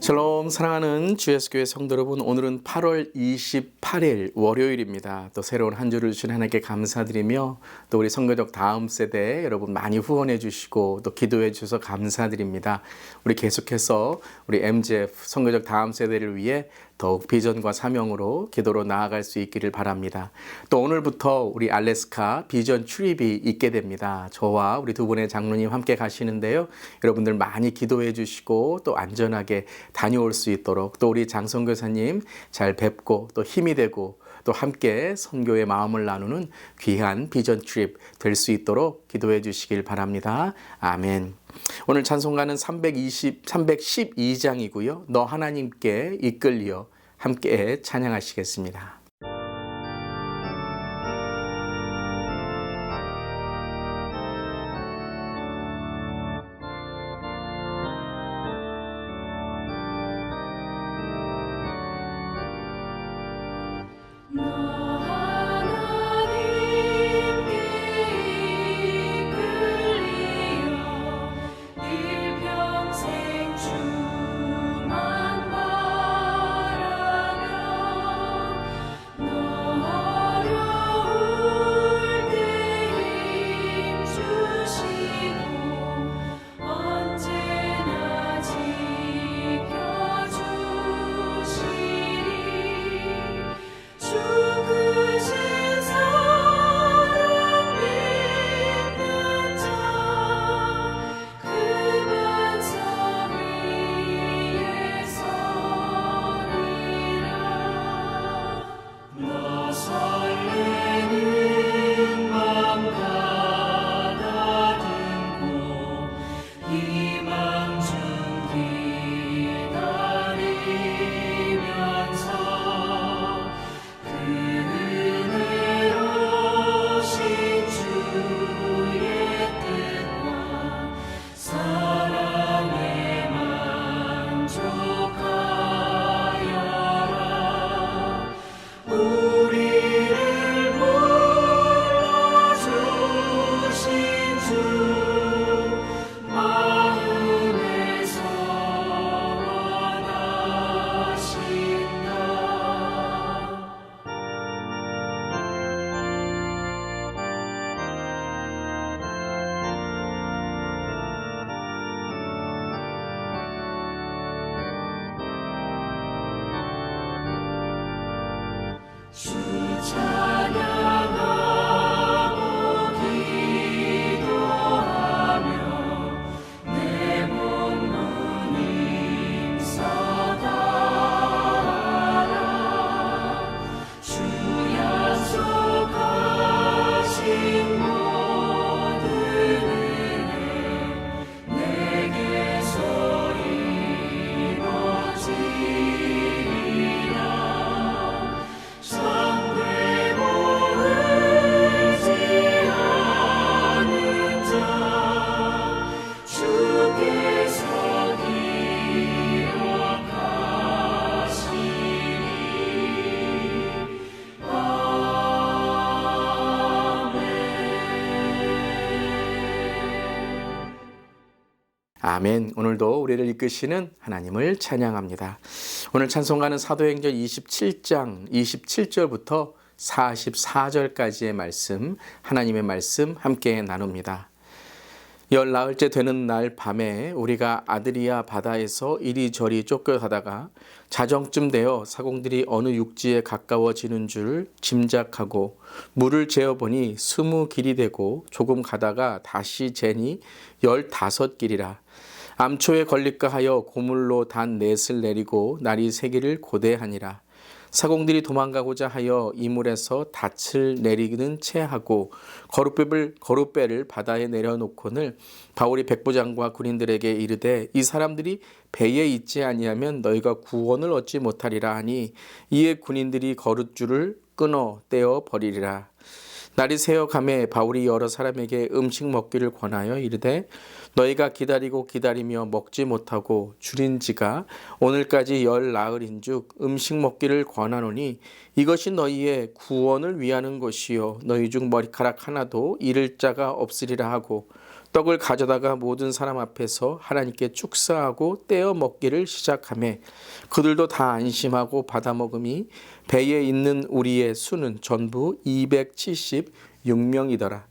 샬롬 사랑하는 주예수교회 성도 여러분, 오늘은 8월 28일 월요일입니다. 또 새로운 한 주를 주신 하나님께 감사드리며 또 우리 선교적 다음 세대 여러분 많이 후원해 주시고 또 기도해 주셔서 감사드립니다. 우리 계속해서 우리 MGF 선교적 다음 세대를 위해 더욱 비전과 사명으로 기도로 나아갈 수 있기를 바랍니다. 또 오늘부터 우리 알래스카 비전 출입이 있게 됩니다. 저와 우리 두 분의 장로님 함께 가시는데요. 여러분들 많이 기도해 주시고 또 안전하게 다녀올 수 있도록 또 우리 장선교사님 잘 뵙고 또 힘이 되고 또 함께 선교의 마음을 나누는 귀한 비전 출입 될 수 있도록 기도해 주시길 바랍니다. 아멘. 오늘 찬송가는 312장이고요. 너 하나님께 이끌리어 함께 찬양하시겠습니다. 아멘. 오늘도 우리를 이끄시는 하나님을 찬양합니다. 오늘 찬송가는 사도행전 27장 27절부터 44절까지의 말씀, 하나님의 말씀 함께 나눕니다. 14일째 되는 날 밤에 우리가 아드리아 바다에서 이리저리 쫓겨가다가 자정쯤 되어 사공들이 어느 육지에 가까워지는 줄 짐작하고 물을 재어보니 20길이 되고 조금 가다가 다시 재니 15길이라. 암초에 걸릴까 하여 고물로 단 넷을 내리고 날이 새기를 고대하니라. 사공들이 도망가고자 하여 이물에서 닻을 내리는 채 하고 거룻배를 바다에 내려놓고는 바울이 백부장과 군인들에게 이르되 이 사람들이 배에 있지 아니하면 너희가 구원을 얻지 못하리라 하니 이에 군인들이 거룻줄을 끊어 떼어 버리리라. 날이 새어가매 바울이 여러 사람에게 음식 먹기를 권하여 이르되 너희가 기다리고 기다리며 먹지 못하고 줄인 지가 오늘까지 14일인즉 음식 먹기를 권하노니 이것이 너희의 구원을 위하는 것이요 너희 중 머리카락 하나도 잃을 자가 없으리라 하고 떡을 가져다가 모든 사람 앞에서 하나님께 축사하고 떼어 먹기를 시작하매 그들도 다 안심하고 받아 먹음이 배에 있는 우리의 수는 전부 276명이더라.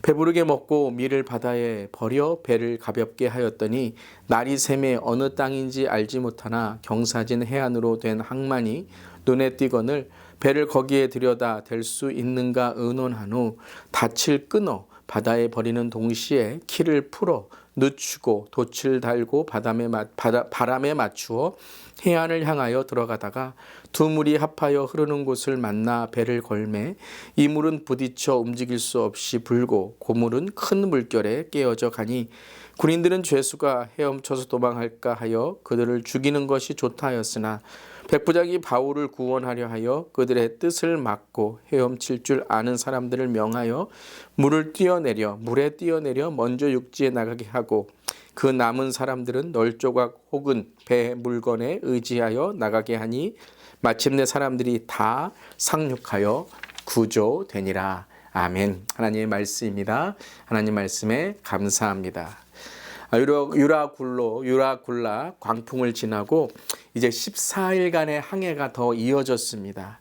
배부르게 먹고 밀을 바다에 버려 배를 가볍게 하였더니 날이 새매 어느 땅인지 알지 못하나 경사진 해안으로 된 항만이 눈에 띄거늘 배를 거기에 들여다 댈 수 있는가 의논한 후 닻을 끊어 바다에 버리는 동시에 키를 풀어 늦추고 돛을 달고 바람에 맞추어 해안을 향하여 들어가다가 두 물이 합하여 흐르는 곳을 만나 배를 걸매 이 물은 부딪혀 움직일 수 없이 불고 고물은 큰 물결에 깨어져 가니 군인들은 죄수가 헤엄쳐서 도망할까 하여 그들을 죽이는 것이 좋다 하였으나 백부장이 바울을 구원하려 하여 그들의 뜻을 막고 헤엄칠 줄 아는 사람들을 명하여 물에 뛰어내려 먼저 육지에 나가게 하고 그 남은 사람들은 널조각 혹은 배 물건에 의지하여 나가게 하니 마침내 사람들이 다 상륙하여 구조되니라. 아멘. 하나님의 말씀입니다. 하나님 말씀에 감사합니다. 유라굴라 광풍을 지나고 이제 14일간의 항해가 더 이어졌습니다.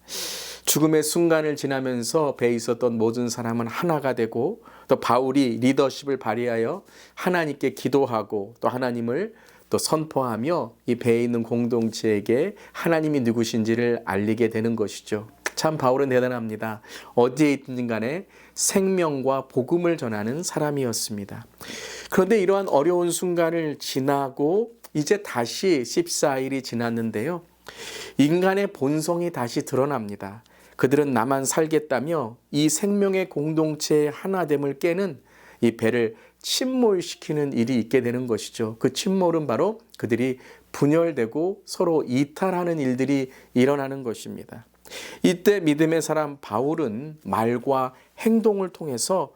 죽음의 순간을 지나면서 배에 있었던 모든 사람은 하나가 되고 또 바울이 리더십을 발휘하여 하나님께 기도하고 또 하나님을 또 선포하며 이 배에 있는 공동체에게 하나님이 누구신지를 알리게 되는 것이죠. 참 바울은 대단합니다. 어디에 있든 간에 생명과 복음을 전하는 사람이었습니다. 그런데 이러한 어려운 순간을 지나고 이제 다시 14일이 지났는데요. 인간의 본성이 다시 드러납니다. 그들은 나만 살겠다며 이 생명의 공동체의 하나됨을 깨는 이 배를 침몰시키는 일이 있게 되는 것이죠. 그 침몰은 바로 그들이 분열되고 서로 이탈하는 일들이 일어나는 것입니다. 이때 믿음의 사람 바울은 말과 행동을 통해서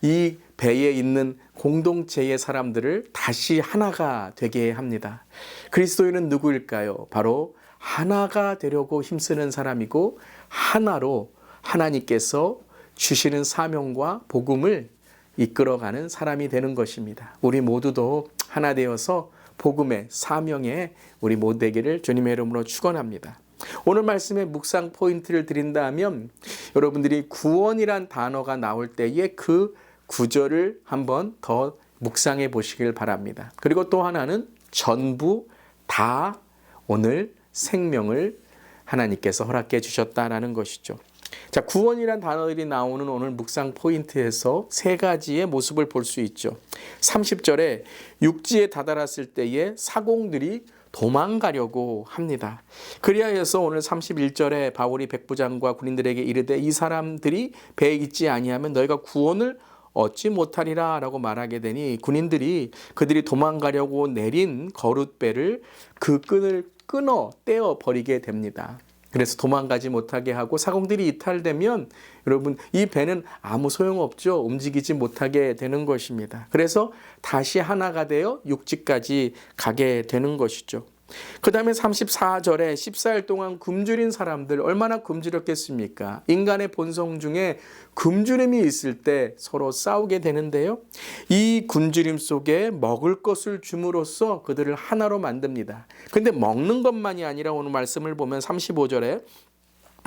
이 배에 있는 공동체의 사람들을 다시 하나가 되게 합니다. 그리스도인은 누구일까요? 바로 하나가 되려고 힘쓰는 사람이고 하나로 하나님께서 주시는 사명과 복음을 이끌어가는 사람이 되는 것입니다. 우리 모두도 하나 되어서 복음의 사명에 우리 모두 되기를 주님의 이름으로 축원합니다. 오늘 말씀의 묵상 포인트를 드린다면 여러분들이 구원이란 단어가 나올 때에 그 구절을 한번 더 묵상해 보시길 바랍니다. 그리고 또 하나는 전부 다 오늘 생명을 하나님께서 허락해 주셨다라는 것이죠. 자, 구원이란 단어들이 나오는 오늘 묵상 포인트에서 세 가지의 모습을 볼 수 있죠. 30절에 육지에 다다랐을 때에 사공들이 도망가려고 합니다. 그리하여서 오늘 31절에 바울이 백부장과 군인들에게 이르되 이 사람들이 배에 있지 아니하면 너희가 구원을 얻지 못하리라 라고 말하게 되니 군인들이 그들이 도망가려고 내린 거룻배를 그 끈을 끊어 떼어 버리게 됩니다. 그래서 도망가지 못하게 하고 사공들이 이탈되면 여러분 이 배는 아무 소용없죠. 움직이지 못하게 되는 것입니다. 그래서 다시 하나가 되어 육지까지 가게 되는 것이죠. 그 다음에 34절에 14일 동안 굶주린 사람들 얼마나 굶주렸겠습니까? 인간의 본성 중에 굶주림이 있을 때 서로 싸우게 되는데요. 이 굶주림 속에 먹을 것을 줌으로써 그들을 하나로 만듭니다. 근데 먹는 것만이 아니라 오늘 말씀을 보면 35절에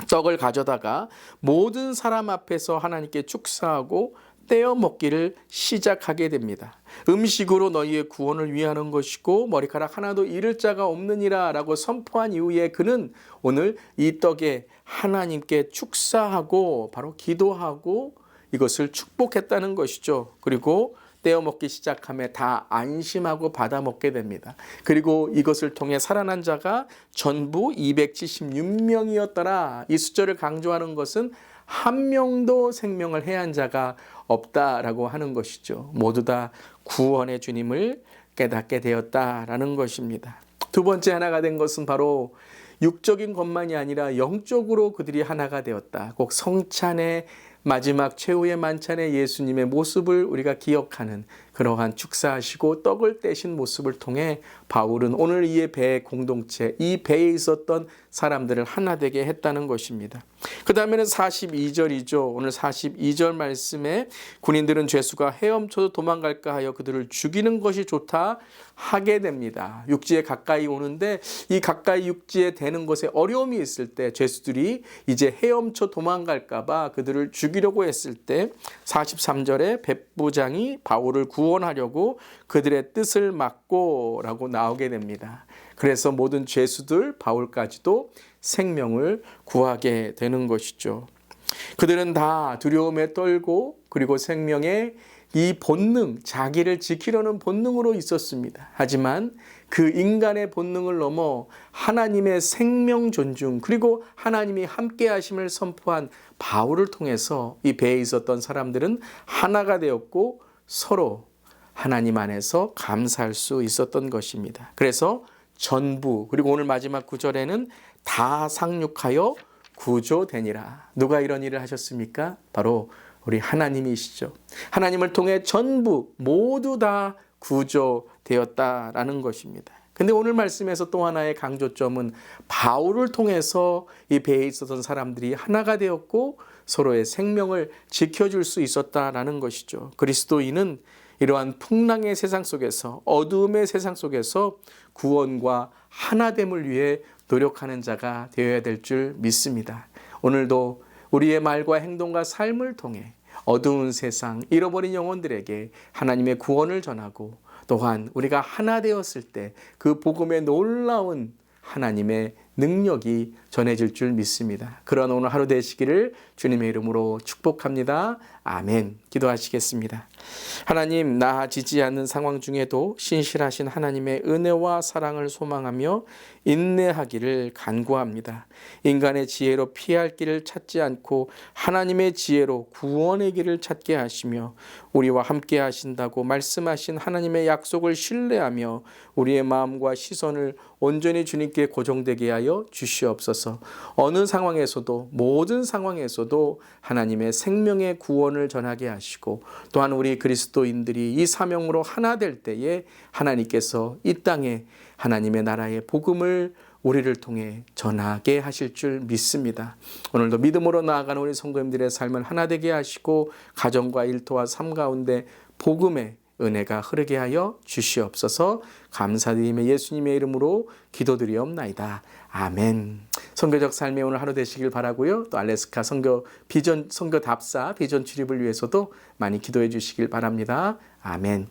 떡을 가져다가 모든 사람 앞에서 하나님께 축사하고 떼어 먹기를 시작하게 됩니다. 음식으로 너희의 구원을 위하는 것이고 머리카락 하나도 잃을 자가 없느니라 라고 선포한 이후에 그는 오늘 이 떡에 하나님께 축사하고 바로 기도하고 이것을 축복했다는 것이죠. 그리고 떼어 먹기 시작하며 다 안심하고 받아 먹게 됩니다. 그리고 이것을 통해 살아난 자가 전부 276명이었더라. 이 숫자를 강조하는 것은 한 명도 생명을 해한 자가 없다라고 하는 것이죠. 모두 다 구원의 주님을 깨닫게 되었다라는 것입니다. 두 번째 하나가 된 것은 바로 육적인 것만이 아니라 영적으로 그들이 하나가 되었다. 꼭 성찬의 마지막 최후의 만찬의 예수님의 모습을 우리가 기억하는 그러한 축사하시고 떡을 떼신 모습을 통해 바울은 오늘 이의 배 공동체, 이 배에 있었던 사람들을 하나 되게 했다는 것입니다. 그 다음에는 42절이죠. 오늘 42절 말씀에 군인들은 죄수가 헤엄쳐서 도망갈까 하여 그들을 죽이는 것이 좋다 하게 됩니다. 육지에 가까이 오는데 이 가까이 육지에 대는 것에 어려움이 있을 때 죄수들이 이제 헤엄쳐 도망갈까 봐 그들을 죽이려고 했을 때 43절에 백부장이 바울을 구원하려고 그들의 뜻을 막고 라고 나오게 됩니다. 그래서 모든 죄수들 바울까지도 생명을 구하게 되는 것이죠. 그들은 다 두려움에 떨고 그리고 생명의 이 본능, 자기를 지키려는 본능으로 있었습니다. 하지만 그 인간의 본능을 넘어 하나님의 생명 존중 그리고 하나님이 함께 하심을 선포한 바울을 통해서 이 배에 있었던 사람들은 하나가 되었고 서로 하나님 안에서 감사할 수 있었던 것입니다. 그래서 전부 그리고 오늘 마지막 구절에는 다 상륙하여 구조되니라. 누가 이런 일을 하셨습니까? 바로 우리 하나님이시죠. 하나님을 통해 전부 모두 다 구조되었다라는 것입니다. 근데 오늘 말씀에서 또 하나의 강조점은 바울을 통해서 이 배에 있었던 사람들이 하나가 되었고 서로의 생명을 지켜줄 수 있었다라는 것이죠. 그리스도인은 이러한 풍랑의 세상 속에서 어두움의 세상 속에서 구원과 하나됨을 위해 노력하는 자가 되어야 될 줄 믿습니다. 오늘도 우리의 말과 행동과 삶을 통해 어두운 세상, 잃어버린 영혼들에게 하나님의 구원을 전하고 또한 우리가 하나 되었을 때 그 복음의 놀라운 하나님의 능력이 전해질 줄 믿습니다. 그런 오늘 하루 되시기를 주님의 이름으로 축복합니다. 아멘. 기도하시겠습니다. 하나님, 나아지지 않는 상황 중에도 신실하신 하나님의 은혜와 사랑을 소망하며 인내하기를 간구합니다. 인간의 지혜로 피할 길을 찾지 않고 하나님의 지혜로 구원의 길을 찾게 하시며 우리와 함께 하신다고 말씀하신 하나님의 약속을 신뢰하며 우리의 마음과 시선을 온전히 주님께 고정되게 하여 주시옵소서. 어느 상황에서도 모든 상황에서도 하나님의 생명의 구원을 전하게 하시고 또한 우리 그리스도인들이 이 사명으로 하나 될 때에 하나님께서 이 땅에 하나님의 나라의 복음을 우리를 통해 전하게 하실 줄 믿습니다. 오늘도 믿음으로 나아가는 우리 성도님들의 삶을 하나 되게 하시고 가정과 일터와 삶 가운데 복음의 은혜가 흐르게 하여 주시옵소서. 감사드리며 예수님의 이름으로 기도드리옵나이다. 아멘. 선교적 삶의 오늘 하루 되시길 바라고요. 또 알래스카 선교 답사 비전 출입을 위해서도 많이 기도해 주시길 바랍니다. 아멘.